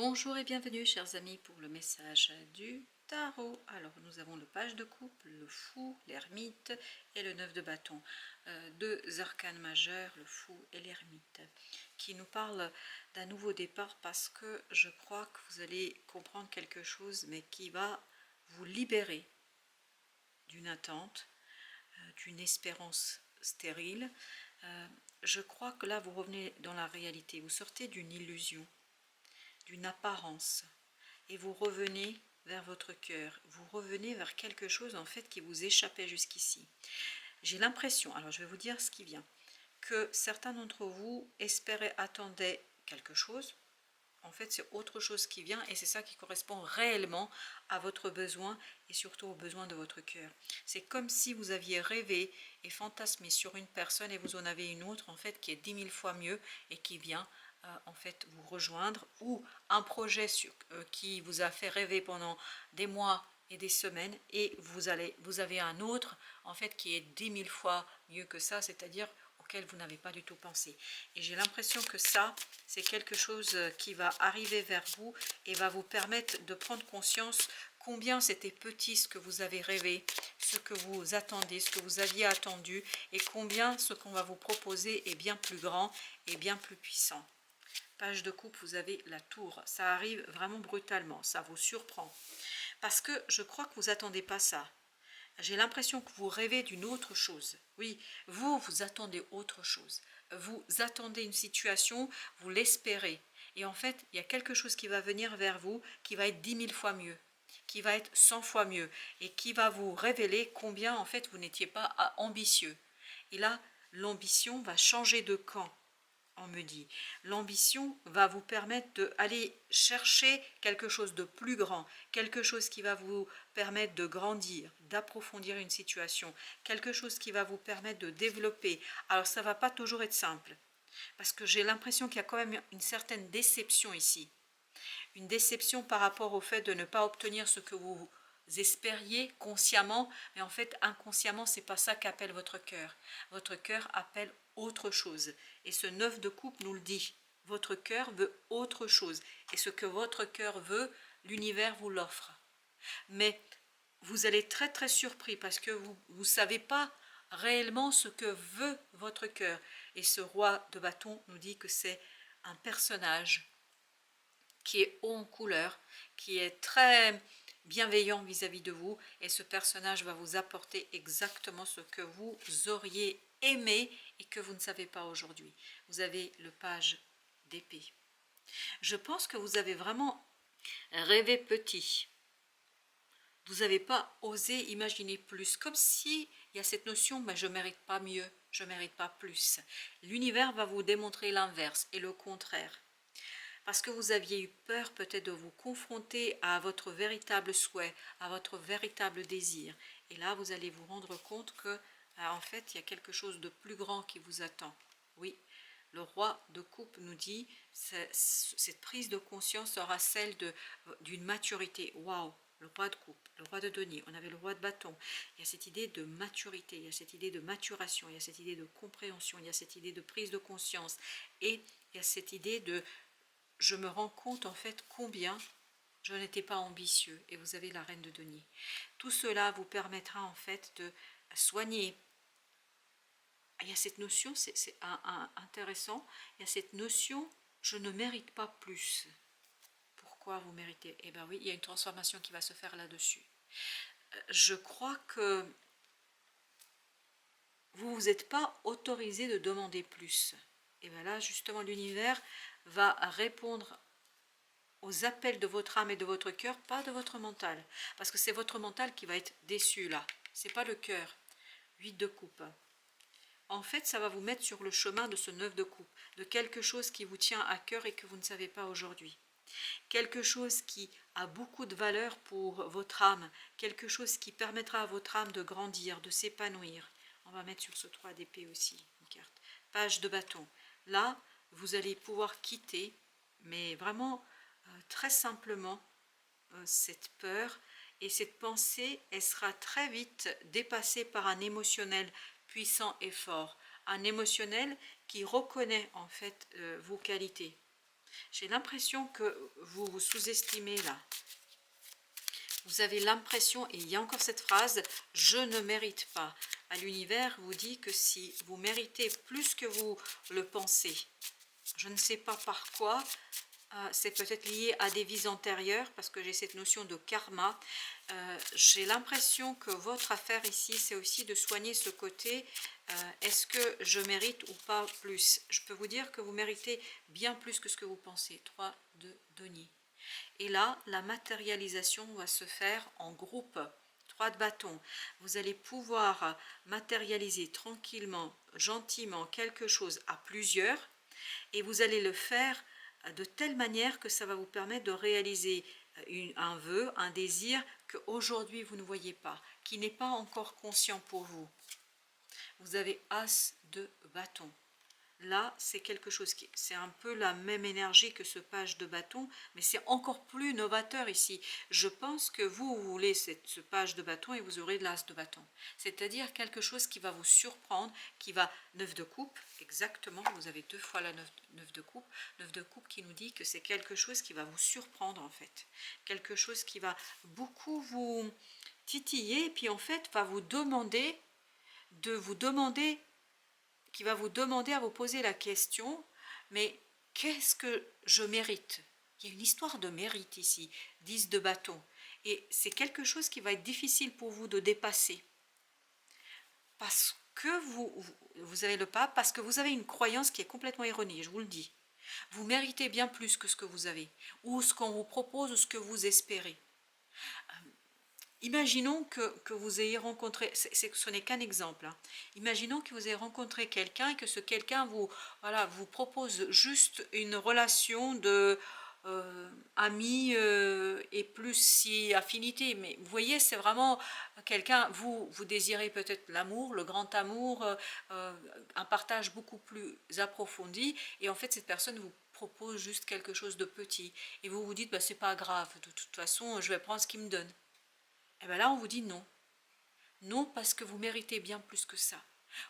Bonjour et bienvenue chers amis pour le message du tarot. Alors nous avons le page de coupe, le fou, l'ermite et le 9 de bâton. Deux arcanes majeurs, le fou et l'ermite, qui nous parlent d'un nouveau départ parce que je crois que vous allez comprendre quelque chose mais qui va vous libérer d'une attente, d'une espérance stérile. Je crois que là vous revenez dans la réalité, vous sortez d'une illusion, d'une apparence, et vous revenez vers votre cœur, vous revenez vers quelque chose en fait qui vous échappait jusqu'ici. J'ai l'impression, alors je vais vous dire ce qui vient, que certains d'entre vous espéraient, attendaient quelque chose. En fait, c'est autre chose qui vient et c'est ça qui correspond réellement à votre besoin et surtout aux besoins de votre cœur. C'est comme si vous aviez rêvé et fantasmé sur une personne et vous en avez une autre en fait qui est 10 000 fois mieux et qui vient en fait vous rejoindre, ou un projet qui vous a fait rêver pendant des mois et des semaines et vous avez un autre en fait qui est 10 000 fois mieux que ça, c'est-à-dire auquel vous n'avez pas du tout pensé. Et j'ai l'impression que ça, c'est quelque chose qui va arriver vers vous et va vous permettre de prendre conscience combien c'était petit ce que vous avez rêvé, ce que vous attendez, ce que vous aviez attendu, et combien ce qu'on va vous proposer est bien plus grand et bien plus puissant. Page de coupe, vous avez la tour. Ça arrive vraiment brutalement, ça vous surprend. Parce que je crois que vous n'attendez pas ça. J'ai l'impression que vous rêvez d'une autre chose. Oui, vous attendez autre chose. Vous attendez une situation, vous l'espérez. Et en fait, il y a quelque chose qui va venir vers vous qui va être 10 000 fois mieux, qui va être 100 fois mieux, et qui va vous révéler combien en fait vous n'étiez pas ambitieux. Et là, l'ambition va changer de camp. On me dit, l'ambition va vous permettre d'aller chercher quelque chose de plus grand, quelque chose qui va vous permettre de grandir, d'approfondir une situation, quelque chose qui va vous permettre de développer. Alors ça ne va pas toujours être simple, parce que j'ai l'impression qu'il y a quand même une certaine déception ici. Une déception par rapport au fait de ne pas obtenir ce que vous espériez consciemment, mais en fait inconsciemment, c'est pas ça qu'appelle votre cœur. Votre cœur appelle autre chose. Et ce 9 de coupe nous le dit. Votre cœur veut autre chose. Et ce que votre cœur veut, l'univers vous l'offre. Mais vous allez être très très surpris parce que vous ne savez pas réellement ce que veut votre cœur. Et ce roi de bâton nous dit que c'est un personnage qui est haut en couleur, qui est très bienveillant vis-à-vis de vous, et ce personnage va vous apporter exactement ce que vous auriez aimé et que vous ne savez pas aujourd'hui. Vous avez le page d'épée. Je pense que vous avez vraiment rêvé petit. Vous n'avez pas osé imaginer plus, comme si il y a cette notion, mais je ne mérite pas mieux, je ne mérite pas plus. L'univers va vous démontrer l'inverse et le contraire. Parce que vous aviez eu peur peut-être de vous confronter à votre véritable souhait, à votre véritable désir. Et là, vous allez vous rendre compte que, en fait, il y a quelque chose de plus grand qui vous attend. Oui, le roi de coupe nous dit, cette prise de conscience sera celle d'une maturité. Waouh, le roi de coupe, le roi de denier, on avait le roi de bâton. Il y a cette idée de maturité, il y a cette idée de maturation, il y a cette idée de compréhension, il y a cette idée de prise de conscience. Et il y a cette idée de je me rends compte en fait combien je n'étais pas ambitieux, et vous avez la reine de denier. Tout cela vous permettra en fait de soigner. Il y a cette notion, c'est intéressant, il y a cette notion, je ne mérite pas plus. Pourquoi vous méritez? Eh bien oui, il y a une transformation qui va se faire là-dessus. Je crois que vous vous êtes pas autorisé de demander plus. Et bien là, justement, l'univers va répondre aux appels de votre âme et de votre cœur, pas de votre mental. Parce que c'est votre mental qui va être déçu là. C'est pas le cœur. 8 de coupe. En fait, ça va vous mettre sur le chemin de ce 9 de coupe, de quelque chose qui vous tient à cœur et que vous ne savez pas aujourd'hui. Quelque chose qui a beaucoup de valeur pour votre âme, quelque chose qui permettra à votre âme de grandir, de s'épanouir. On va mettre sur ce 3 d'épée aussi une carte. Page de bâton. Là, vous allez pouvoir quitter, mais vraiment très simplement, cette peur, et cette pensée, elle sera très vite dépassée par un émotionnel puissant et fort, un émotionnel qui reconnaît en fait vos qualités. J'ai l'impression que vous vous sous-estimez là. Vous avez l'impression, et il y a encore cette phrase, je ne mérite pas. À l'univers vous dit que si vous méritez plus que vous le pensez, je ne sais pas par quoi, c'est peut-être lié à des vies antérieures, parce que j'ai cette notion de karma. J'ai l'impression que votre affaire ici, c'est aussi de soigner ce côté, est-ce que je mérite ou pas plus? Je peux vous dire que vous méritez bien plus que ce que vous pensez. 3 de denier. Et là, la matérialisation va se faire en groupe. 3 de bâton. Vous allez pouvoir matérialiser tranquillement, gentiment quelque chose à plusieurs, et vous allez le faire de telle manière que ça va vous permettre de réaliser un vœu, un désir qu'aujourd'hui vous ne voyez pas, qui n'est pas encore conscient pour vous. Vous avez As de bâton. Là, c'est quelque chose qui, c'est un peu la même énergie que ce page de bâton, mais c'est encore plus novateur ici. Je pense que vous voulez ce page de bâton et vous aurez de l'as de bâton. C'est-à-dire quelque chose qui va vous surprendre, qui va, 9 de coupe, exactement, vous avez 2 fois la 9 de coupe. 9 de coupe qui nous dit que c'est quelque chose qui va vous surprendre en fait. Quelque chose qui va beaucoup vous titiller, et puis en fait va vous demander qui va vous demander à vous poser la question, mais qu'est-ce que je mérite? Il y a une histoire de mérite ici, 10 de bâton. Et c'est quelque chose qui va être difficile pour vous de dépasser. Parce que vous avez le pape, parce que vous avez une croyance qui est complètement erronée, je vous le dis. Vous méritez bien plus que ce que vous avez, ou ce qu'on vous propose, ou ce que vous espérez. Imaginons que vous ayez rencontré, ce n'est qu'un exemple, hein. Imaginons que vous ayez rencontré quelqu'un et que ce quelqu'un vous, voilà, vous propose juste une relation de ami et plus si affinité. Mais vous voyez, c'est vraiment quelqu'un, vous désirez peut-être l'amour, le grand amour, un partage beaucoup plus approfondi. Et en fait, cette personne vous propose juste quelque chose de petit. Et vous vous dites, bah, c'est pas grave, de toute façon, je vais prendre ce qu'il me donne. Et bien là, on vous dit non. Non, parce que vous méritez bien plus que ça.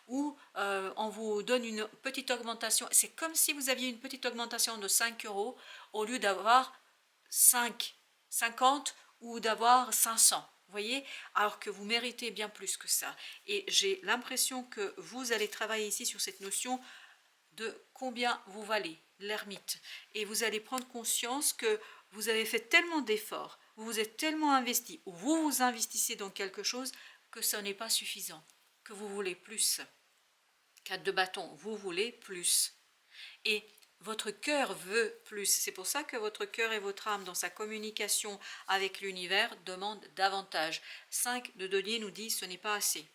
Ou on vous donne une petite augmentation. C'est comme si vous aviez une petite augmentation de 5 euros au lieu d'avoir 50 ou d'avoir 500. Vous voyez, alors que vous méritez bien plus que ça. Et j'ai l'impression que vous allez travailler ici sur cette notion de combien vous valez, l'ermite. Et vous allez prendre conscience que vous avez fait tellement d'efforts, vous vous êtes tellement investi, ou vous vous investissez dans quelque chose que ce n'est pas suffisant, que vous voulez plus. 4 de bâton, vous voulez plus. Et votre cœur veut plus. C'est pour ça que votre cœur et votre âme, dans sa communication avec l'univers, demandent davantage. 5 de denier nous dit ce n'est pas assez.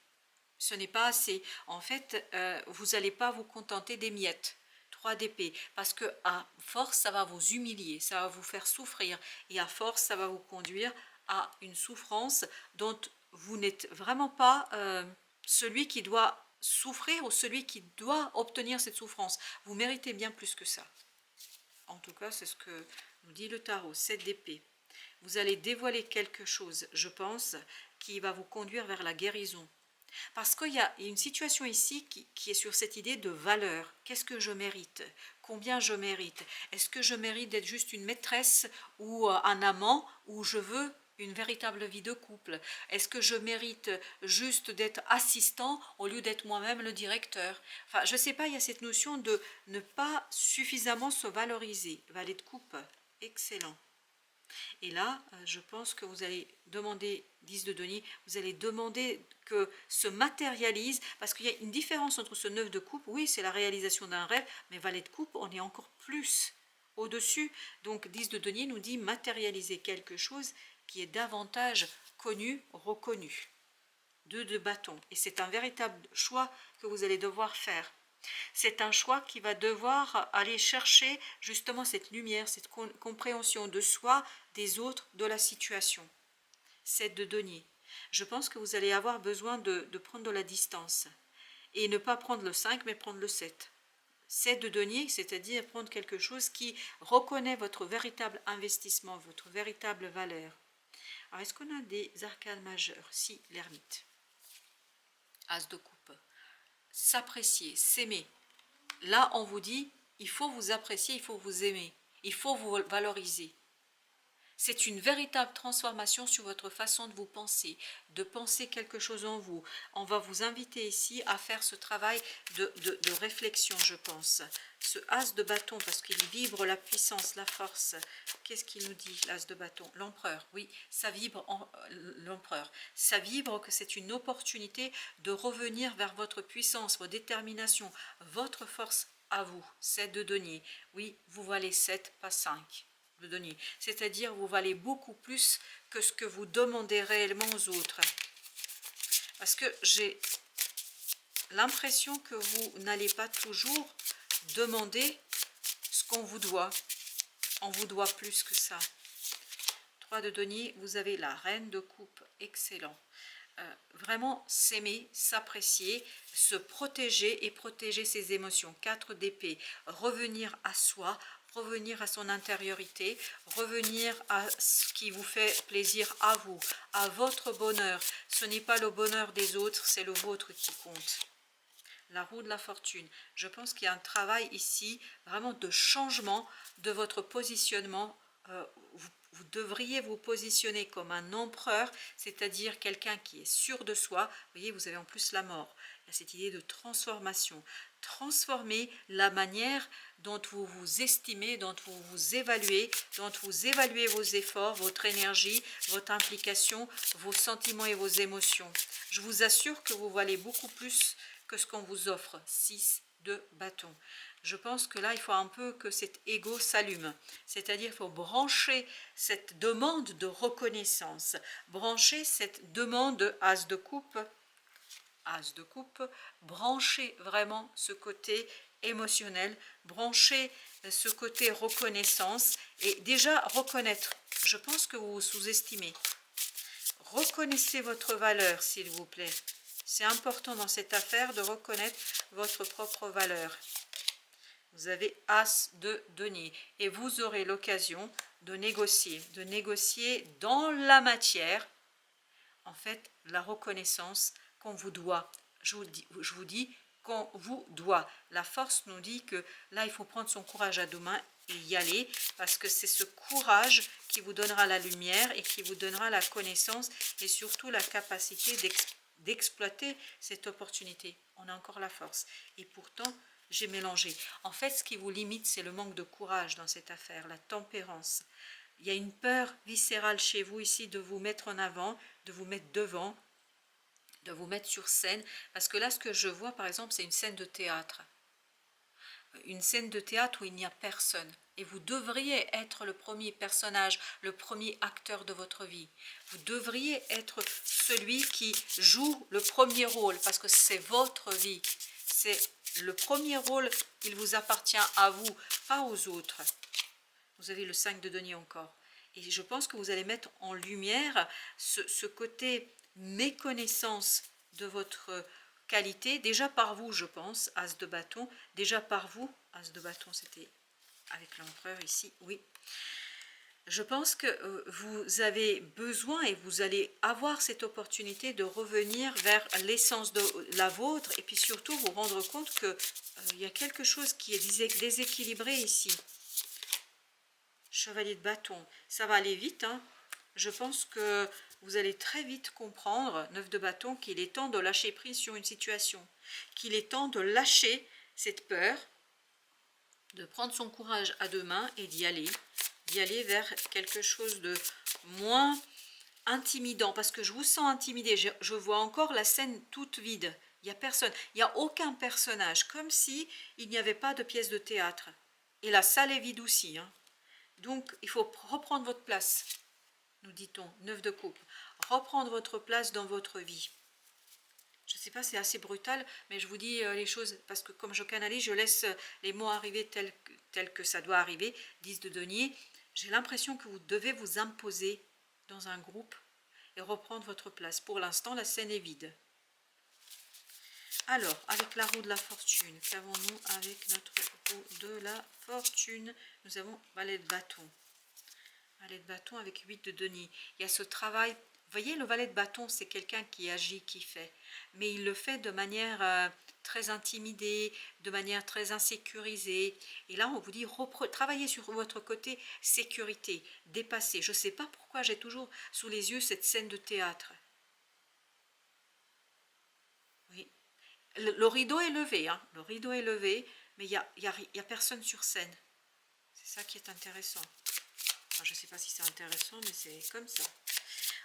Ce n'est pas assez. En fait, vous n'allez pas vous contenter des miettes. 3 d'épée, parce que à force, ça va vous humilier, ça va vous faire souffrir, et à force, ça va vous conduire à une souffrance dont vous n'êtes vraiment pas celui qui doit souffrir ou celui qui doit obtenir cette souffrance. Vous méritez bien plus que ça. En tout cas, c'est ce que nous dit le tarot, 7 d'épée. Vous allez dévoiler quelque chose, je pense, qui va vous conduire vers la guérison. Parce qu'il y a une situation ici qui est sur cette idée de valeur. Qu'est-ce que je mérite? Combien je mérite? Est-ce que je mérite d'être juste une maîtresse ou un amant, ou je veux une véritable vie de couple? Est-ce que je mérite juste d'être assistant au lieu d'être moi-même le directeur? Enfin, je ne sais pas, il y a cette notion de ne pas suffisamment se valoriser. Valet de coupe, excellent. Et là, je pense que vous allez demander, 10 de denier, vous allez demander que se matérialise, parce qu'il y a une différence entre ce 9 de coupe, oui, c'est la réalisation d'un rêve, mais valet de coupe, on est encore plus au-dessus. Donc 10 de denier nous dit matérialiser quelque chose qui est davantage connu, reconnu. 2 de bâton, et c'est un véritable choix que vous allez devoir faire. C'est un choix qui va devoir aller chercher justement cette lumière, cette compréhension de soi, des autres, de la situation. 7 de denier. Je pense que vous allez avoir besoin de prendre de la distance. Et ne pas prendre le 5, mais prendre le 7. 7 de denier, c'est-à-dire prendre quelque chose qui reconnaît votre véritable investissement, votre véritable valeur. Alors, est-ce qu'on a des arcanes majeures? Si, l'ermite. As de coupe. S'apprécier, s'aimer. Là, on vous dit, il faut vous apprécier, il faut vous aimer. Il faut vous valoriser. C'est une véritable transformation sur votre façon de vous penser, de penser quelque chose en vous. On va vous inviter ici à faire ce travail de réflexion, je pense. Ce as de bâton, parce qu'il vibre la puissance, la force. Qu'est-ce qu'il nous dit, l'as de bâton? L'empereur, oui, ça vibre, l'empereur. Ça vibre que c'est une opportunité de revenir vers votre puissance, votre détermination, votre force à vous. 7 de denier. Oui, vous valez 7, pas 5. De denier. C'est-à-dire vous valez beaucoup plus que ce que vous demandez réellement aux autres. Parce que j'ai l'impression que vous n'allez pas toujours demander ce qu'on vous doit. On vous doit plus que ça. 3 de denier, vous avez la reine de coupe, excellent. Vraiment s'aimer, s'apprécier, se protéger et protéger ses émotions. 4 d'épée, revenir à soi, revenir à son intériorité, revenir à ce qui vous fait plaisir à vous, à votre bonheur. Ce n'est pas le bonheur des autres, c'est le vôtre qui compte. La roue de la fortune. Je pense qu'il y a un travail ici, vraiment de changement de votre positionnement. Vous devriez vous positionner comme un empereur, c'est-à-dire quelqu'un qui est sûr de soi. Vous voyez, vous avez en plus la mort. Il y a cette idée de transformation. Transformer la manière dont vous vous estimez, dont vous vous évaluez vos efforts, votre énergie, votre implication, vos sentiments et vos émotions. Je vous assure que vous valez beaucoup plus que ce qu'on vous offre. 6 de bâton. Je pense que là, il faut un peu que cet ego s'allume. C'est-à-dire qu'il faut brancher cette demande de reconnaissance, brancher cette demande de as de coupe, brancher vraiment ce côté émotionnel, brancher ce côté reconnaissance et déjà reconnaître. Je pense que vous vous sous-estimez. Reconnaissez votre valeur, s'il vous plaît. C'est important dans cette affaire de reconnaître votre propre valeur. Vous avez as de denier et vous aurez l'occasion de négocier dans la matière, en fait, la reconnaissance qu'on vous doit. Je vous dis qu'on vous doit. La force nous dit que là, il faut prendre son courage à deux mains et y aller, parce que c'est ce courage qui vous donnera la lumière et qui vous donnera la connaissance et surtout la capacité d'exploiter cette opportunité. On a encore la force. Et pourtant, j'ai mélangé. En fait, ce qui vous limite, c'est le manque de courage dans cette affaire, la tempérance. Il y a une peur viscérale chez vous ici de vous mettre en avant, de vous mettre devant, de vous mettre sur scène. Parce que là, ce que je vois, par exemple, c'est une scène de théâtre. Une scène de théâtre où il n'y a personne. Et vous devriez être le premier personnage, le premier acteur de votre vie. Vous devriez être celui qui joue le premier rôle, parce que c'est votre vie. C'est le premier rôle, il vous appartient à vous, pas aux autres. Vous avez le 5 de denier encore. Et je pense que vous allez mettre en lumière ce côté méconnaissance de votre qualité, déjà par vous, je pense, as de bâton, déjà par vous, as de bâton, c'était avec l'empereur ici, oui. Je pense que vous avez besoin et vous allez avoir cette opportunité de revenir vers l'essence de la vôtre et puis surtout vous rendre compte qu'il y a quelque chose qui est déséquilibré ici. Chevalier de bâton, ça va aller vite, hein. Je pense que vous allez très vite comprendre, 9 de bâton, qu'il est temps de lâcher prise sur une situation, qu'il est temps de lâcher cette peur, de prendre son courage à deux mains et d'y aller vers quelque chose de moins intimidant, parce que je vous sens intimidé, je vois encore la scène toute vide, il n'y a personne, il n'y a aucun personnage, comme si il n'y avait pas de pièce de théâtre, et la salle est vide aussi, hein. Donc il faut reprendre votre place, nous dit-on, 9 de coupe, reprendre votre place dans votre vie. Je ne sais pas, c'est assez brutal, mais je vous dis les choses, parce que comme je canalise, je laisse les mots arriver tels que ça doit arriver. 10 de denier, j'ai l'impression que vous devez vous imposer dans un groupe et reprendre votre place. Pour l'instant, la scène est vide. Alors, avec la roue de la fortune, qu'avons-nous avec notre roue de la fortune? Nous avons valet de bâton. Valet de bâton avec 8 de denier. Il y a ce travail. Vous voyez, le valet de bâton, c'est quelqu'un qui agit, qui fait. Mais il le fait de manière très intimidé, de manière très insécurisée. Et là, on vous dit, travaillez sur votre côté sécurité, dépasser. Je ne sais pas pourquoi j'ai toujours sous les yeux cette scène de théâtre. Oui. Le rideau est levé, hein. Le rideau est levé, mais il y a personne sur scène. C'est ça qui est intéressant. Enfin, je ne sais pas si c'est intéressant, mais c'est comme ça.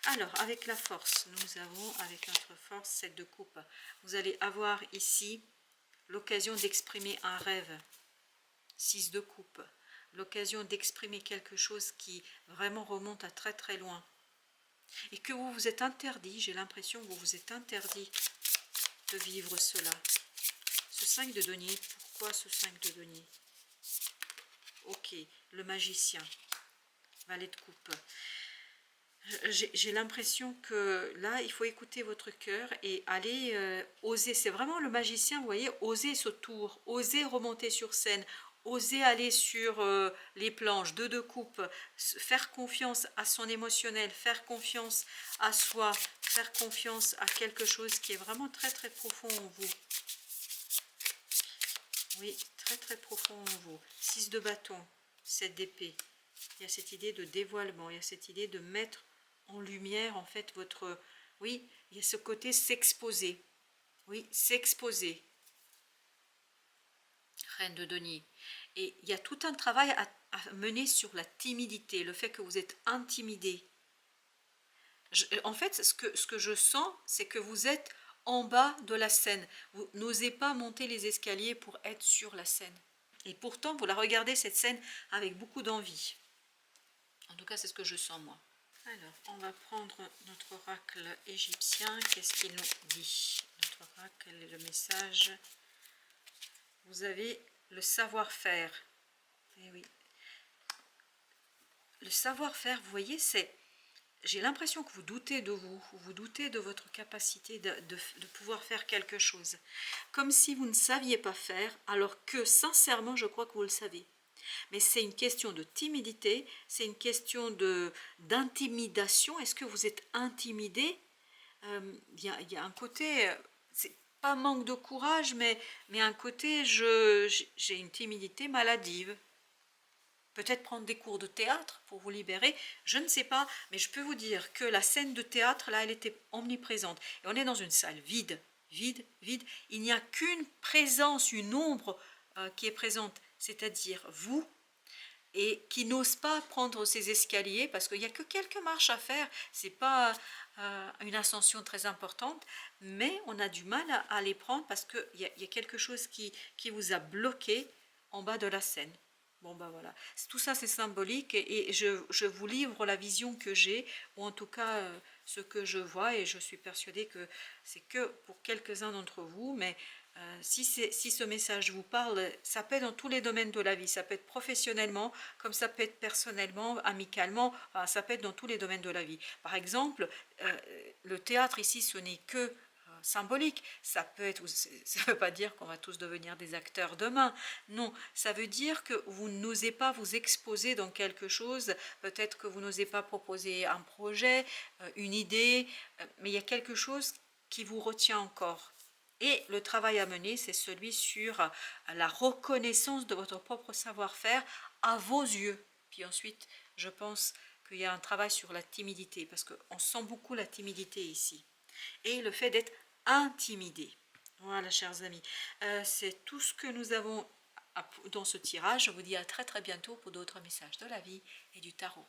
Alors, avec la force, nous avons, avec notre force, 7 de coupe. Vous allez avoir ici l'occasion d'exprimer un rêve. 6 de coupe. L'occasion d'exprimer quelque chose qui vraiment remonte à très très loin. Et que vous vous êtes interdit, j'ai l'impression que vous vous êtes interdit de vivre cela. Ce 5 de denier, pourquoi ce 5 de denier? Ok, le magicien, valet de coupe. J'ai l'impression que là, il faut écouter votre cœur et aller oser. C'est vraiment le magicien, vous voyez, oser ce tour, oser remonter sur scène, oser aller sur les planches, 2 de coupe, faire confiance à son émotionnel, faire confiance à soi, faire confiance à quelque chose qui est vraiment très très profond en vous. Oui, très très profond en vous. 6 de bâton, 7 d'épée. Il y a cette idée de dévoilement, il y a cette idée de mettre en lumière en fait votre... Oui, il y a ce côté s'exposer. Oui, s'exposer. Reine de denier. Et il y a tout un travail à mener sur la timidité, le fait que vous êtes intimidé. En fait, ce que je sens, c'est que vous êtes en bas de la scène. Vous n'osez pas monter les escaliers pour être sur la scène. Et pourtant, vous la regardez cette scène avec beaucoup d'envie. En tout cas, c'est ce que je sens moi. Alors, on va prendre notre oracle égyptien. Qu'est-ce qu'il nous dit? Notre oracle, quel est le message? Vous avez le savoir-faire. Eh oui. Le savoir-faire, vous voyez, c'est... J'ai l'impression que vous doutez de vous doutez de votre capacité de pouvoir faire quelque chose. Comme si vous ne saviez pas faire, alors que sincèrement, je crois que vous le savez. Mais c'est une question de timidité, c'est une question d'intimidation. Est-ce que vous êtes intimidé? Il y a un côté, c'est pas manque de courage, mais un côté, j'ai une timidité maladive. Peut-être prendre des cours de théâtre pour vous libérer, je ne sais pas, mais je peux vous dire que la scène de théâtre, là, elle était omniprésente. Et on est dans une salle vide, vide, vide. Il n'y a qu'une présence, une ombre qui est présente, c'est-à-dire vous, et qui n'ose pas prendre ces escaliers parce qu'il n'y a que quelques marches à faire, c'est pas une ascension très importante, mais on a du mal à les prendre parce qu'il y a quelque chose qui vous a bloqué en bas de la scène. Bon ben voilà, tout ça c'est symbolique et je vous livre la vision que j'ai, ou en tout cas ce que je vois, et je suis persuadée que c'est que pour quelques-uns d'entre vous, mais si ce message vous parle, ça peut être dans tous les domaines de la vie, ça peut être professionnellement, comme ça peut être personnellement, amicalement, enfin, ça peut être dans tous les domaines de la vie. Par exemple, le théâtre ici, ce n'est que symbolique, ça peut être, ça ne veut pas dire qu'on va tous devenir des acteurs demain, non, ça veut dire que vous n'osez pas vous exposer dans quelque chose, peut-être que vous n'osez pas proposer un projet, une idée, mais il y a quelque chose qui vous retient encore. Et le travail à mener, c'est celui sur la reconnaissance de votre propre savoir-faire à vos yeux. Puis ensuite, je pense qu'il y a un travail sur la timidité, parce qu'on sent beaucoup la timidité ici. Et le fait d'être intimidé. Voilà, chers amis. C'est tout ce que nous avons dans ce tirage. Je vous dis à très très bientôt pour d'autres messages de la vie et du tarot.